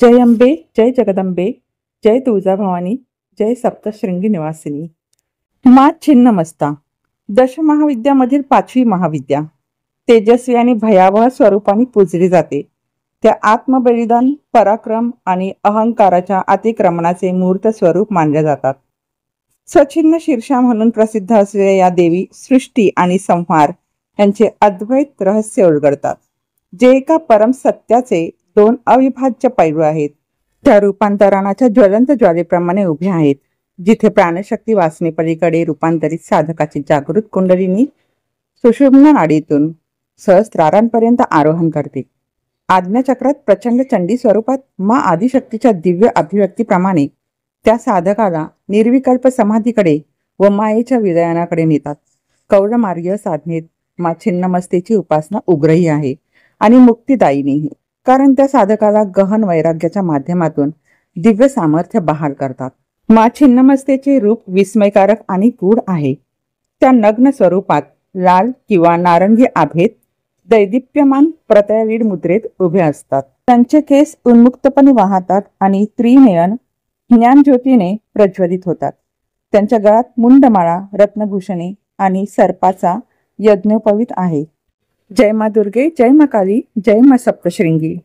जय अंबे, जय जगदंबे, जय तुळजाभवानी, जय सप्तशृंगी निवासिनी. मा छिन्नमस्ता. दशमहाविद्यामधील 5वी महाविद्या तेजस्वी आणि भयावह स्वरूपाने पूजली जाते. त्या आत्मबलिदान, पराक्रम आणि अहंकाराच्या अतिक्रमणाचे मूर्त स्वरूप मानल्या जातात. सचिन्न शीर्षा म्हणून प्रसिद्ध असलेल्या या देवी सृष्टी आणि संहार यांचे अद्वैत रहस्य उलगडतात, जे एका परम सत्याचे 2 अविभाज्य पैलू आहेत. त्या रूपांतरणाच्या ज्वलंत ज्वालेप्रमाणे उभ्या आहेत, जिथे प्राणशक्ती वासनेपलीकडे रूपांतरित साधकाची जागृत कुंडलिनी सुषुम्ना नाडीतून सहस्रारांपर्यंत आरोहण करते. आज्ञाचक्रात प्रचंड चंडी स्वरूपात मा आदिशक्तीच्या दिव्य अभिव्यक्तीप्रमाणे त्या साधकाला निर्विकल्प समाधीकडे व मायेच्या विलयनाकडे नेतात. कौलमार्गीय साधनेत मा छिन्नमस्तेची उपासना उग्रही आहे आणि मुक्तिदायिनीही, कारण त्या साधकाला गहन वैराग्याच्या माध्यमातून दिव्य सामर्थ्य बहाल करतात. मा छिन्नमस्तेचे रूप विस्मयकारक आणि गूढ आहे. त्या नग्न स्वरूपात लाल किंवा नारंगी आभेत दैदिप्यमान प्रतयलीड मुद्रेत उभे असतात. त्यांचे केस उन्मुक्तपणे वाहतात आणि त्रिनयन ज्ञानज्योतीने प्रज्वलित होतात. त्यांच्या गळात मुंडमाळा, रत्नभूषणे आणि सर्पाचा यज्ञोपवीत आहे. जय मा दुर्गे, जय मा काली, जय मा सप्तशृंगी.